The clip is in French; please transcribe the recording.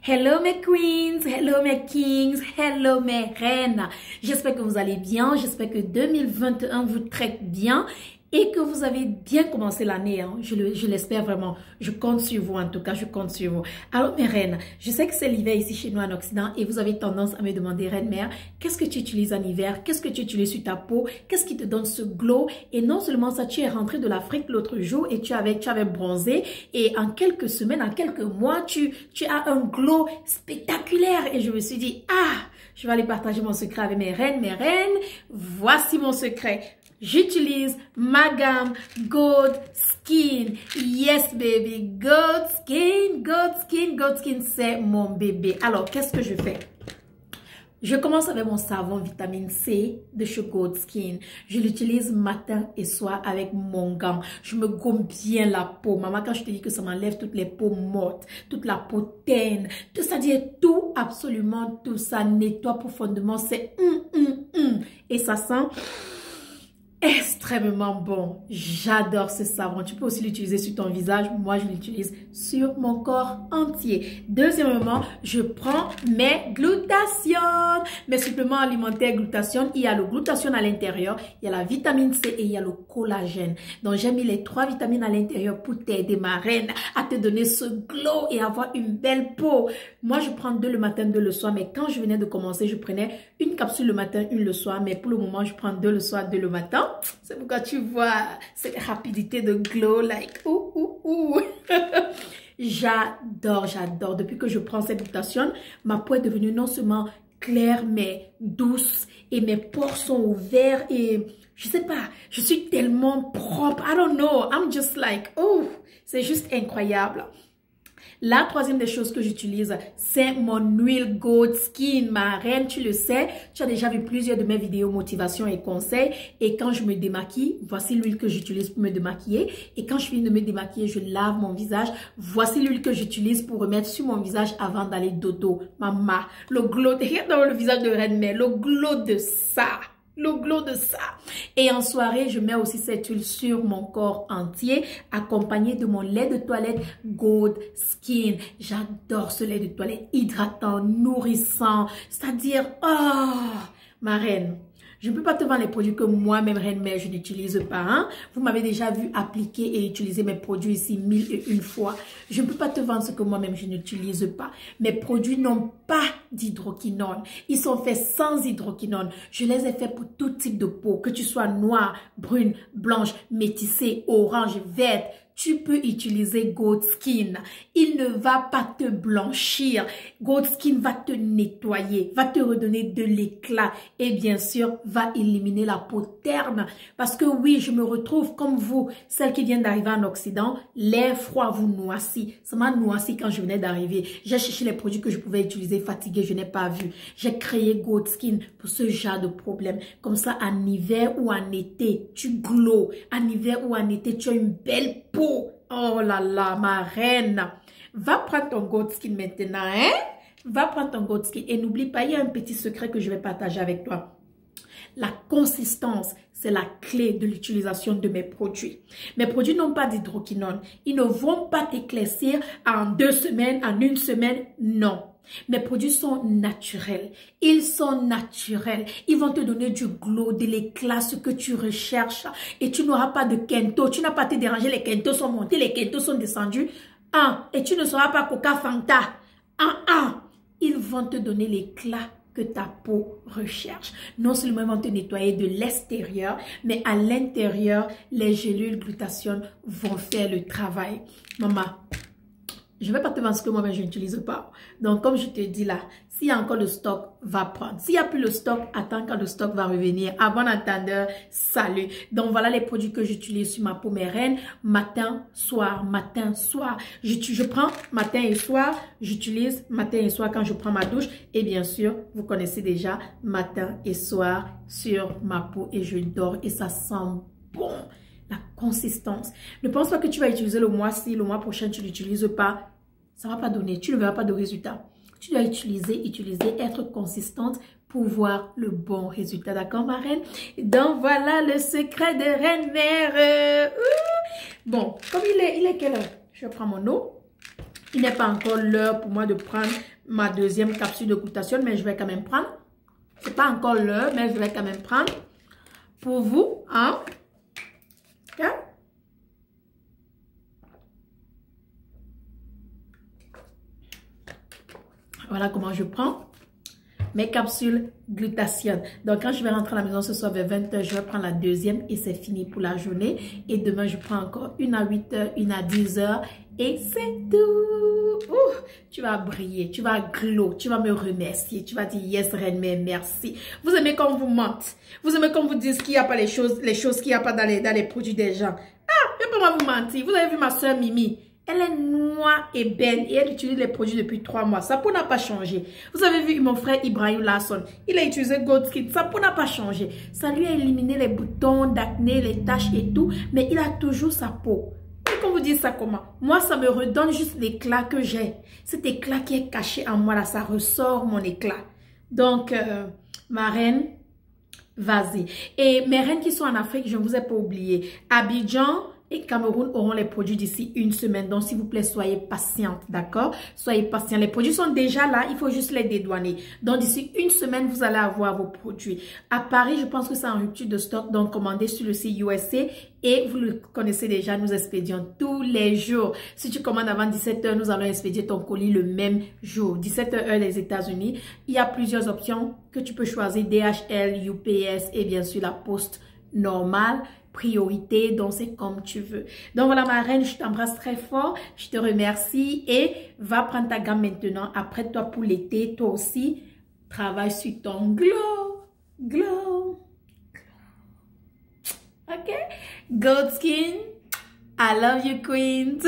Hello mes queens, hello mes kings, hello mes reines. J'espère que vous allez bien, j'espère que 2021 vous traite bien et que vous avez bien commencé l'année. Je l'espère vraiment. Je compte sur vous en tout cas, je compte sur vous. Alors mes reines, je sais que c'est l'hiver ici chez nous en Occident et vous avez tendance à me demander, reine mère, qu'est-ce que tu utilises en hiver? Qu'est-ce que tu utilises sur ta peau? Qu'est-ce qui te donne ce glow? Et non seulement ça, tu es rentré de l'Afrique l'autre jour et tu avais bronzé et en quelques semaines, en quelques mois, tu as un glow spectaculaire. Et je me suis dit, je vais aller partager mon secret avec mes reines. Mes reines, voici mon secret. J'utilise ma gamme Gold Skin. Yes, baby. Gold Skin, Gold Skin, Gold Skin, c'est mon bébé. Alors, qu'est-ce que je fais? Je commence avec mon savon vitamine C de chez Gold Skin. Je l'utilise matin et soir avec mon gant. Je me gomme bien la peau. Maman, quand je te dis que ça m'enlève toutes les peaux mortes, toute la peau terne, tout ça, dire tout, absolument tout ça nettoie profondément. C'est et ça sent extrêmement bon. J'adore ce savon. Tu peux aussi l'utiliser sur ton visage. Moi, je l'utilise sur mon corps entier. Deuxièmement, je prends mes glutations. Mes suppléments alimentaires glutation. Il y a le glutation à l'intérieur. Il y a la vitamine C et il y a le collagène. Donc, j'ai mis les 3 vitamines à l'intérieur pour t'aider, ma reine, à te donner ce glow et avoir une belle peau. Moi, je prends 2 le matin, 2 le soir. Mais quand je venais de commencer, je prenais une capsule le matin, une le soir. Mais pour le moment, je prends 2 le soir, 2 le matin. C'est pourquoi tu vois cette rapidité de glow, like, J'adore, j'adore. Depuis que je prends cette glutation, ma peau est devenue non seulement claire, mais douce. Et mes pores sont ouverts et je sais pas, je suis tellement propre. I don't know, I'm just like, c'est juste incroyable. La troisième des choses que j'utilise, c'est mon huile Gold Skin. Ma reine, tu le sais, tu as déjà vu plusieurs de mes vidéos motivation et conseils. Et quand je me démaquille, voici l'huile que j'utilise pour me démaquiller. Et quand je finis de me démaquiller, je lave mon visage. Voici l'huile que j'utilise pour remettre sur mon visage avant d'aller dodo. Maman, le glow, regarde dans le visage de reine mère, le glow de ça. Le glow de ça. Et en soirée, je mets aussi cette huile sur mon corps entier, accompagné de mon lait de toilette Gold Skin. J'adore ce lait de toilette hydratant, nourrissant. C'est-à-dire, ma reine. Je ne peux pas te vendre les produits que moi-même, reine mère, je n'utilise pas. Vous m'avez déjà vu appliquer et utiliser mes produits ici 1001 fois. Je ne peux pas te vendre ce que moi-même, je n'utilise pas. Mes produits n'ont pas d'hydroquinone. Ils sont faits sans hydroquinone. Je les ai faits pour tout type de peau, que tu sois noire, brune, blanche, métissée, orange, verte. Tu peux utiliser Gold Skin. Il ne va pas te blanchir. Gold Skin va te nettoyer, va te redonner de l'éclat et bien sûr, va éliminer la peau terne. Parce que oui, je me retrouve comme vous, celle qui vient d'arriver en Occident, l'air froid vous noircit. Ça m'a noirci quand je venais d'arriver. J'ai cherché les produits que je pouvais utiliser, fatiguée, je n'ai pas vu. J'ai créé Gold Skin pour ce genre de problème. Comme ça, en hiver ou en été, tu glow. En hiver ou en été, tu as une belle peau. Oh là là, ma reine. Va prendre ton Gold Skin maintenant, Va prendre ton Gold Skin. Et n'oublie pas, il y a un petit secret que je vais partager avec toi. La consistance, c'est la clé de l'utilisation de mes produits. Mes produits n'ont pas d'hydroquinone. Ils ne vont pas t'éclaircir en 2 semaines, en 1 semaine. Non. Mes produits sont naturels. Ils sont naturels. Ils vont te donner du glow, de l'éclat, ce que tu recherches. Et tu n'auras pas de kento. Tu n'as pas à te déranger. Les kentos sont montés, les kentos sont descendus. Et tu ne seras pas Coca Fanta. Ils vont te donner l'éclat que ta peau recherche. Non seulement ils vont te nettoyer de l'extérieur, mais à l'intérieur, les gélules glutation vont faire le travail. Maman, je ne vais pas te vendre ce que moi-même je n'utilise pas. Donc, comme je te dis là, s'il y a encore le stock, va prendre. S'il n'y a plus le stock, attends quand le stock va revenir. À bon entendeur, salut. Donc, voilà les produits que j'utilise sur ma peau, mes reines. Matin, soir, matin, soir. Je prends matin et soir. J'utilise matin et soir quand je prends ma douche. Et bien sûr, vous connaissez déjà matin et soir sur ma peau. Et je dors et ça sent bon. La consistance. Ne pense pas que tu vas utiliser le mois-ci, le mois prochain, tu ne l'utilises pas. Ça ne va pas donner. Tu ne verras pas de résultat. Tu dois utiliser, être consistante pour voir le bon résultat. D'accord, ma reine? Donc, voilà le secret de reine mère. Bon, comme il est quelle heure? Je prends mon eau. Il n'est pas encore l'heure pour moi de prendre ma deuxième capsule de glutathione, mais je vais quand même prendre. C'est pas encore l'heure, mais je vais quand même prendre pour vous, hein. Okay? Voilà comment je prends mes capsules glutathione. Donc, quand je vais rentrer à la maison ce soir vers 20 h, je vais prendre la deuxième et c'est fini pour la journée. Et demain, je prends encore une à 8 h, une à 10 h et c'est tout. Ouh, tu vas briller, tu vas glow, tu vas me remercier, tu vas dire yes, reine, mais merci. Vous aimez quand on vous mente. Vous aimez quand on vous dit qu'il n'y a pas les choses qu'il n'y a pas dans les produits des gens. Ah, je ne peux pas vous mentir. Vous avez vu ma soeur Mimi. Elle est noire et belle et elle utilise les produits depuis 3 mois. Sa peau n'a pas changé. Vous avez vu mon frère Ibrahim Lasson. Il a utilisé Gold Skin. Sa peau n'a pas changé. Ça lui a éliminé les boutons d'acné, les taches et tout. Mais il a toujours sa peau. Et quand vous dites ça comment? Moi, ça me redonne juste l'éclat que j'ai. Cet éclat qui est caché en moi là, ça ressort mon éclat. Donc, ma reine, vas-y. Et mes reines qui sont en Afrique, je ne vous ai pas oublié. Abidjan et Cameroun auront les produits d'ici une semaine. Donc, s'il vous plaît, soyez patiente, d'accord? Soyez patient. Les produits sont déjà là. Il faut juste les dédouaner. Donc, d'ici une semaine, vous allez avoir vos produits. À Paris, je pense que c'est en rupture de stock. Donc, commandez sur le site USA. Et vous le connaissez déjà, nous expédions tous les jours. Si tu commandes avant 17 h, nous allons expédier ton colis le même jour. 17 h heure des États-Unis. Il y a plusieurs options que tu peux choisir. DHL, UPS et bien sûr la poste normale. Priorité, donc c'est comme tu veux. Donc voilà ma reine, je t'embrasse très fort, je te remercie et va prendre ta gamme maintenant. Après toi pour l'été, toi aussi, travaille sur ton glow, glow. Ok? Gold Skin, I love you queens.